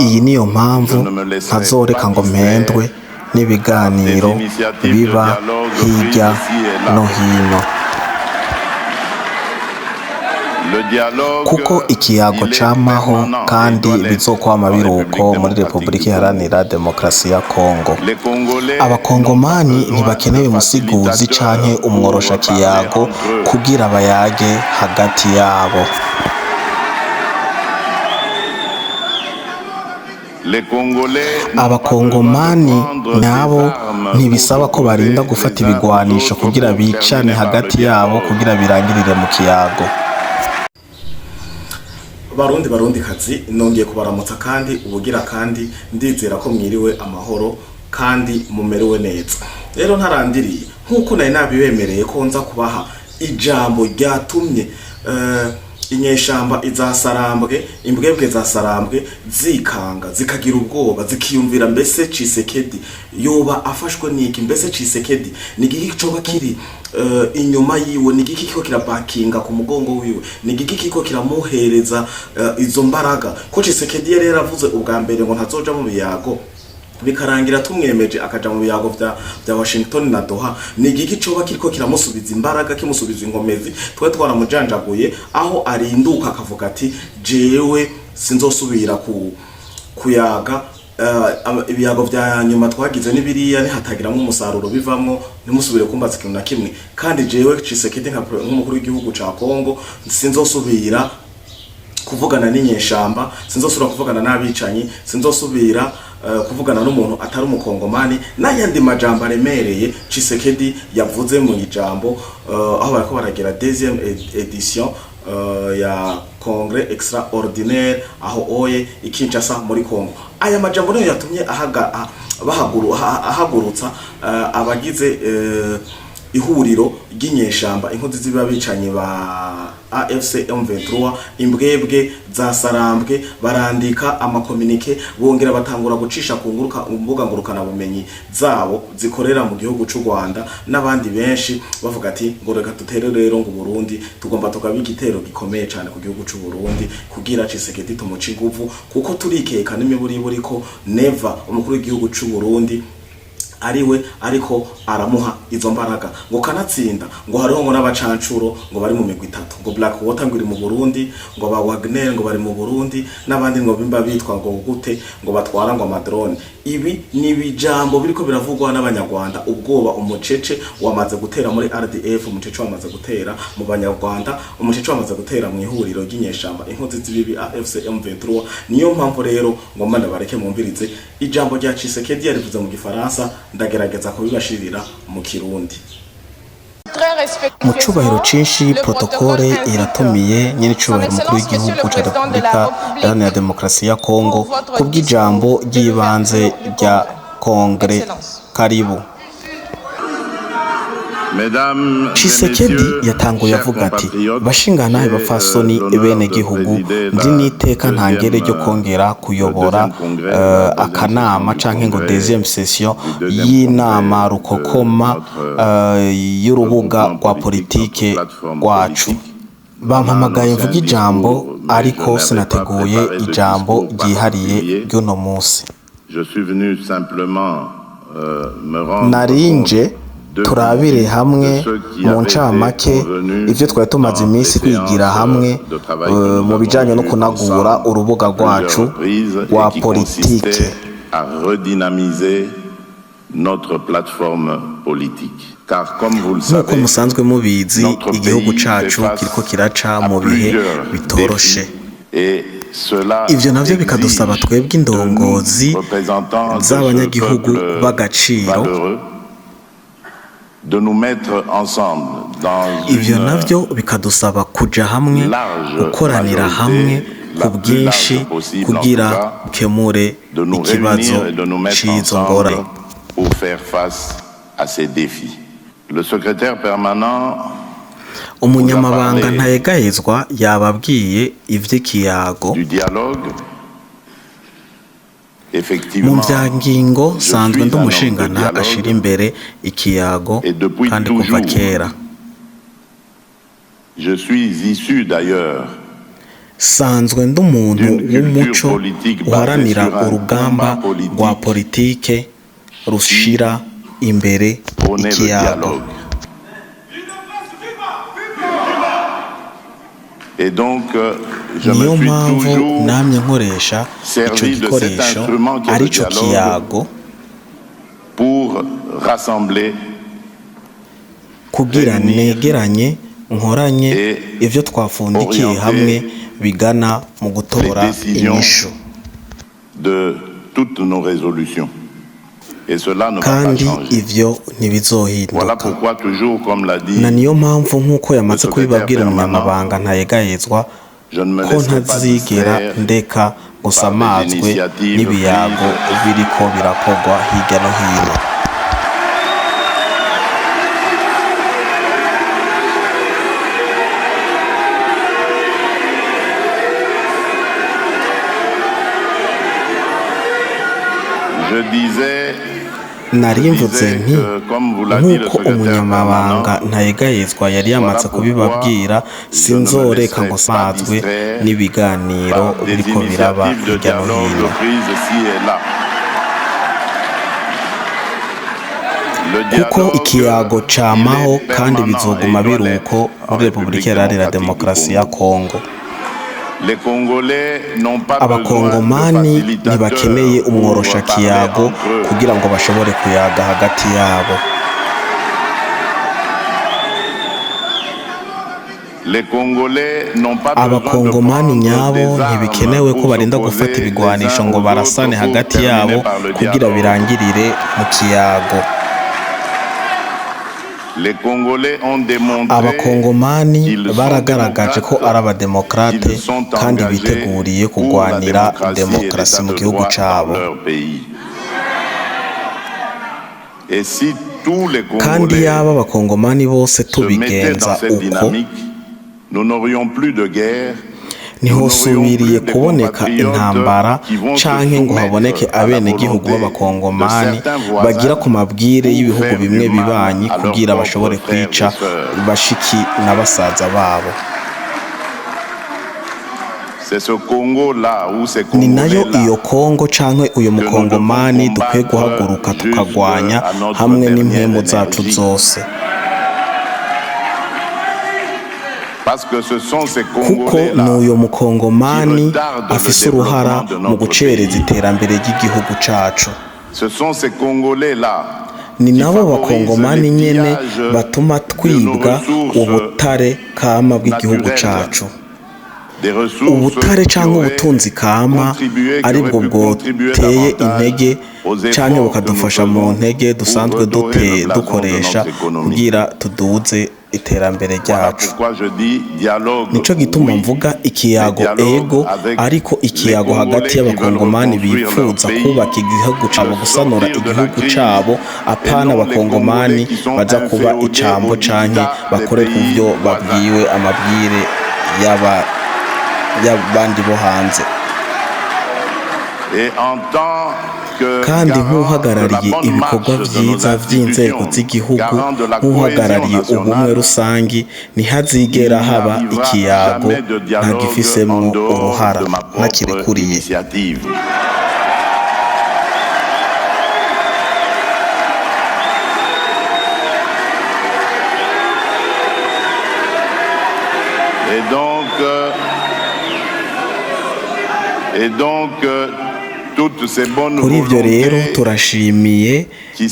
iyi niyo mpamvu ntazoreka ngo mpendwe n'ibiganiro biba hirya no hino, kuko ikiyago camaho kandi bizokwama biruko muri Repubulika Iharanira Demokarasi ya Kongo. Abakongomani ntibakeneye umusiguzi canke umworosha kiyago kugira bayage hagati yabo. Abakongomani nabo ntibisaba ko barinda gufata ibigwanisho kugira bicane hagati yabo kugira birangirire mu kiyago. Barundi kazi, nongeye kubaramutsa kandi ubugira kandi ndizera ko mwiriwe amahoro kandi mumerewe neza. Rero ntarandiriye nkuko nari nabibemereye ko nza kubaha ijambo ryatumye inyeshamba izasarambwe, imbwebwe zasarambwe zikanga zikagira ubwoba zikiyumvira mbese Tshisekedi yoba afashwe niki, mbese Tshisekedi nigiki coba kiri inyuma yiwe, nigiki kiko kirabakinga ku mugongo wiwe, nigiki kiko kiramuhereza izo mbaraga ko Tshisekedi yari yaravuze ubwa mbere ngo ntazoja mu biyago bikarangira tumwemeje akaja mu biyago vya Washington na Doha. Nigiki coba kiriko kiramusubiza imbaraga, kimusubiza inkomezi twe twaramujanjaguye aho arinduka akavuga ati jewe sinzosubira kuyaga ibiyago vya nyuma twagize n'ibiriya ntihatagiramwe umusaruro bivamwo, ntimusubire kumbaza ikintu na kimwe, kandi jewe Tshisekedi nk'umukuru w'igihugu ca Kongo sinzosubira kuvugana n'inyeshamba, sinzosubira kuvugana n'abicanyi, sinzosubira kuvugana n'umuntu atari umukongomani, n'ayandi majambo aremereye Tshisekedi yavuze mu ijambo aho bariko baragira deuxième édition ya Congrès extraordinaire aho oye ikinshasa muri Kongo. Aya majambo niyo yatumye ahagurutsa abagize ihuriro ry'inyeshamba inkozi z'ibabicanye ba AFC M23, imbwebwe zasarambwe, barandika amakomunike bongera batangura gucisha ku mbuga ngurukana bumenyi zabo zikorera mu gihugu cy'u Rwanda n'abandi benshi bavuga ati ngo reka dutere rero ngo Burundi tugomba tukaba igitero gikomeye cyane ku gihugu cy'u Burundi kugira Tshisekedi tumuca inguvu, kuko turikeka n'imiburiburi ko never umukuru w'igihugu cy'u Burundi ariwe ariko aramuha izo mbaraga ngo kanatsinda, ngo hariho ngo n'abacancuro ngo bari mu migwi itatu, ngo Black Water ngo iri mu Burundi, ngo ba Wagner ngo bari mu Burundi, n'abandi ngo bimba bitwa ngo gute ngo batwara ngo amadrone. Ibi ni bijambo biriko biravugwa n'abanyarwanda. Ubwoba umucece wamaze gutera muri RDF, umucece wamaze gutera mu banyarwanda, umucece wamaze gutera mu ihuriro ry'inyeshamba inkozi z'ibibi AFC M23. Niyo mpamvu rero ngo manda bareke mwumvirize ijambo rya Tshisekedi yarivuze mu Gifaransa, ndagerageza kubibashirira mu Kirundi. Mu cubahiro cinshi protokole iratumiye nyene cubahiro mukuru w'igihugu ca Repubulika Iharanira Demokarasi ya Kongo kubw'ijambo ry'ibanze rya Kongre. Karibu. Tshisekedi yatanguye avuga ati bashingana bafasoni bene gihugu, ndi niteka ntangere ryo kongera kuyobora akanama canke ngo deuxième session y'inama rukokoma y'urubuga rwa politike rwacu. Bampamagaye mvuga ijambo ariko sinateguye ijambo ryihariye ry'uno munsi. Narinje turabire hamwe mu ncamake ivyo twari tumaze iminsi kwigira hamwe mu bijanye no kunagura urubuga rwacu rwa politike. Nk'uko musanzwe mubizi, igihugu cacu kiriko kiraca mu bihe bitoroshe. Ivyo navyo bikadusaba twebwe indongozi z'abanyagihugu b'agaciro, ivyo navyo bikadusaba kuja hamwe, gukoranira hamwe ku bwinshi kugira ukemure ikibazo c'izo ngorane. Umunyamabanga ntayegayezwa yababwiye ivy'ikiyago mu vyangingo sanzwe ndumushingana ashira imbere ikiyago kandi kuva kera. sanzwe ndi umuntu w'umuco uharanira urugamba rwa politike rushira imbere ikiyago. Niyo mpamvu namye nkoresha ico gikoresho arico kiyago kugira negeranye nkoranye ivyo twafundikiye hamwe bigana mu gutora inyishu, kandi ivyo ntibizohinduka. Na niyo mpamvu nk'uko yamaze kubibabwira umunyamabanga ntayegayezwa ko ntazigera ndeka gusamazwe n'ibiyago biriko birakorwa hirya no hino. Narimvuze nti nk'uko umunyamabanga ntayegayezwa yari yamaze kubibabwira, sinzoreka ngo samazwe n'ibiganiro biriko biraba hirya no hino, kuko ikiyago camaho kandi bizoguma biruko muri Repubulika Iharanira Demokarasi ya Kongo. Abakongomani ntibakeneye umworosha kiyago kugira ngo bashobore kuyaga hagati yabo. Abakongomani nyabo ntibikenewe ko barinda gufata ibigwanisho ngo barasane hagati yabo kugira birangirire mu kiyago. Abakongomani baragaragaje ko ari abademokrate kandi biteguriye kugwanira demokarasi mu gihugu cabo. Kandi yaba abakongomani bose tubigenza uko, ntihosubiriye kuboneka intambara canke ngo haboneke abenegihugu b'abakongomani bagira ku mabwire y'ibihugu bimwe bibanyi kugira bashobore kwica bashiki na basaza babo. Ni nayo iyo Kongo canke uyo mukongomani dukwiye guhaguruka tukagwanya hamwe n'impemu zacu zose, kuko n'uyo mukongomani afise uruhara mu gucereza iterambere ry'igihugu cacu. Ni nabo bakongomani nyene batuma twibwa ubutare kama bw'igihugu cacu. Ubutare canke ubutunzi kama aribwo bwoteye intege canke bukadufasha mu ntege dusanzwe dukoresha kugira tuduze iterambere ryacu. Nico gituma mvuga ikiyago ego, ariko ikiyago hagati y'abakongomani bipfuza kubaka igihugu cabo, gusanura igihugu cabo, apana abakongomani baza kuba icambo canke bakore kuvyo babwiwe amabwire y'abandi bo hanze. Kandi nk'uhagarariye ibikorwa vyiza vy'inzego z'igihugu, nk'uhagarariye ubumwe rusangi, ntihazigera haba ikiyago ntagifisemwo uruhara ntakirekuriye. Kuri ivyo rero turashimiye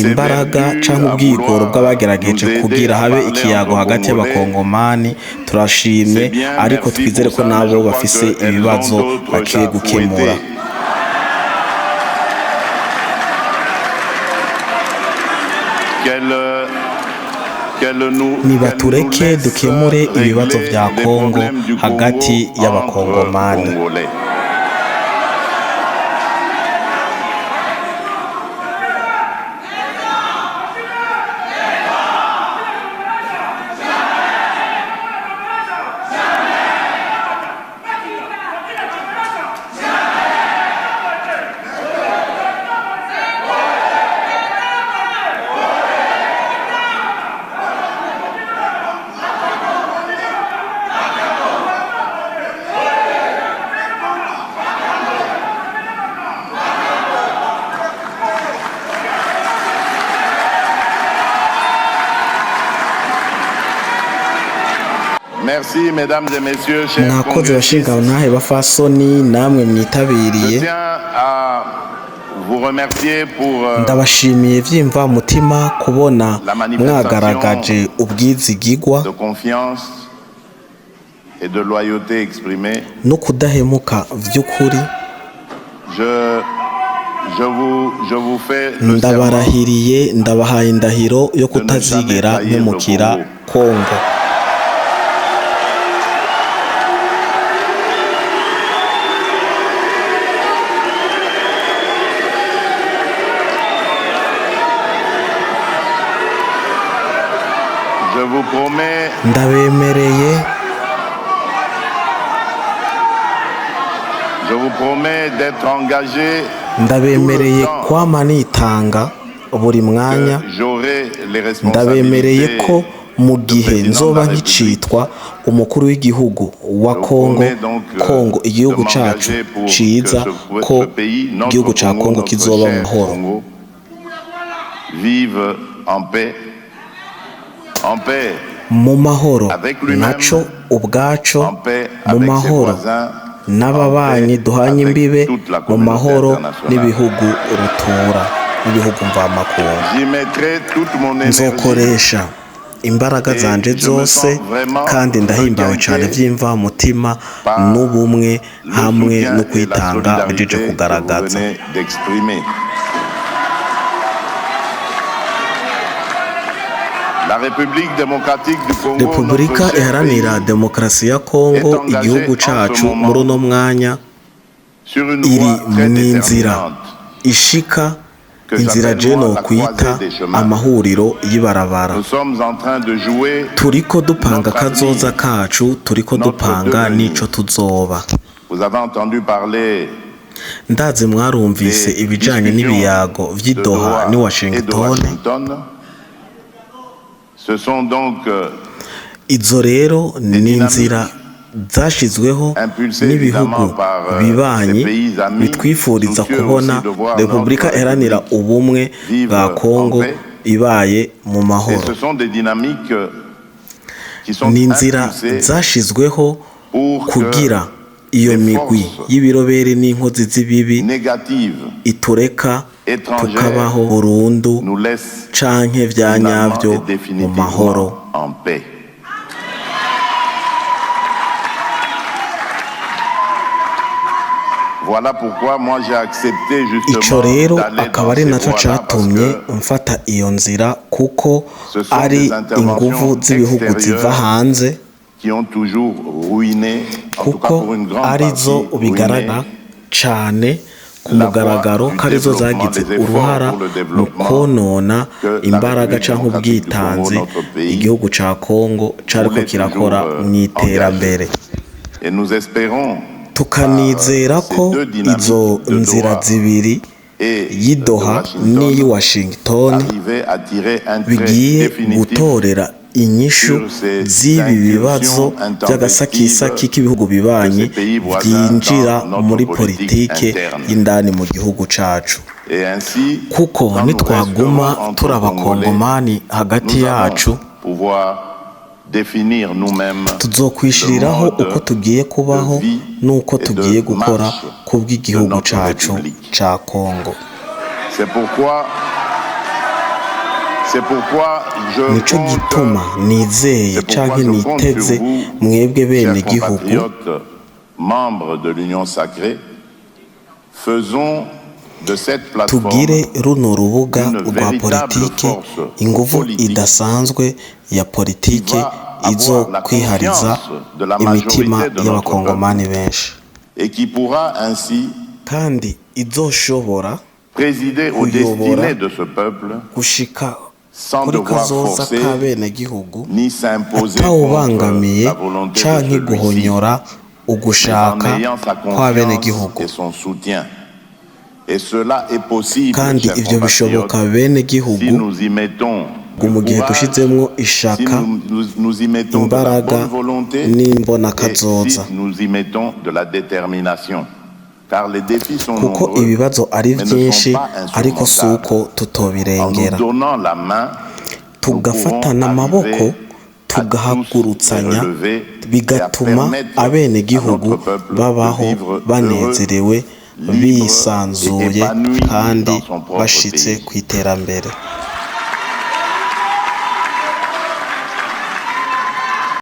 imbaraga canke ubwigoro bw'abagerageje kugira habe ikiyago hagati y'abakongomani. Turashimye, ariko twizere ko nabo bafise ibibazo bakwiye gukemura. Nibatureke dukemure ibibazo vya Kongo hagati y'abakongomani. Merci, mesdames et messieurs, chers mwakoze bashinga ntahe bafasoni namwe mwitabiriye. Ndabashimiye vyimva mutima kubona mwagaragaje ubwizigigwa no kudahemuka vy'ukuri. Ndabarahiriye, ndabahaye indahiro yo kutazigera mpemukira Kongo. Ndabemereye, ndabemereye kwama nitanga buri mwanya. Ndabemereye ko mu gihe nzoba nkicitwa umukuru w'igihugu wa Kongo, igihugu cacu ciza, ko igihugu ca Kongo kizoba mu mahoro. Mu mahoro naco ubwaco, mu mahoro n'ababanyi duhanye imbibe, mu mahoro n'ibihugu rutura, n'ibihugu mvamakungu. Nzokoresha imbaraga zanje zose kandi ndahimbawe cyane vyimva mutima n'ubumwe hamwe no kwitanga bijije kugaragaza. Repubulika iharanira demokarasi ya Kongo, igihugu cacu muri uno mwanya iri mw'inzira ishika, inzira jeno kwita amahuriro y'ibarabara. Turiko dupanga kazoza kacu, turiko dupanga nico tuzoba. Ndazi mwarumvise ibijanye n'ibiyago vy'idoha ni Washington. Izo rero ni inzira zashizweho n'ibihugu bibanyi bitwifuriza kubona Repubulika iharanira ubumwe bwa Kongo ibaye mu mahoro. Ni inzira zashizweho kugira iyo migwi y'ibirobere n'inkozi z'ibibi itureka tukabaho burundu canke vya nyavyo mu mahoro. Ico rero akaba ari naco catumye mfata iyo nzira, kuko ari inguvu z'ibihugu ziva hanze, kuko arizo bigaragara cane ku mugaragaro ko arizo zagize uruhara mu konona imbaraga canke ubwitanzi igihugu ca Kongo cariko kirakora mw'iterambere. Tukanizera ko izo nzira zibiri y'idoha n'iyi Washington bigiye gutorera inyishu z'ibi bibazo by'agasakisaki k'ibihugu bibanyi byinjira muri politike y'indani mu gihugu cacu. Kuko nitwaguma turabakongomani hagati yacu, tuzokwishiriraho uko tugiye kubaho n'uko tugiye gukora kubw'igihugu cacu ca Kongo. Nico gituma nizeye canke niteze mwebwe bene gihugu tugire runo rubuga rwa politike inguvu idasanzwe ya politike izo kwihariza imitima y'abakongomani benshi, kandi izoshobora kuyobora gushika kuri kazoza k'abene gihugu atawubangamiye canke guhonyora ugushaka kw'abene gihugu. Kandi ivyo bishoboka bene gihugu mu gihe dushizemwo ishaka, imbaraga n'imbona kazoza, kuko ibibazo ari vyinshi ariko suko tutobirengera, tugafatana amaboko tugahagurutsanya bigatuma abenegihugu babaho banezerewe bisanzuye kandi bashitse ku iterambere.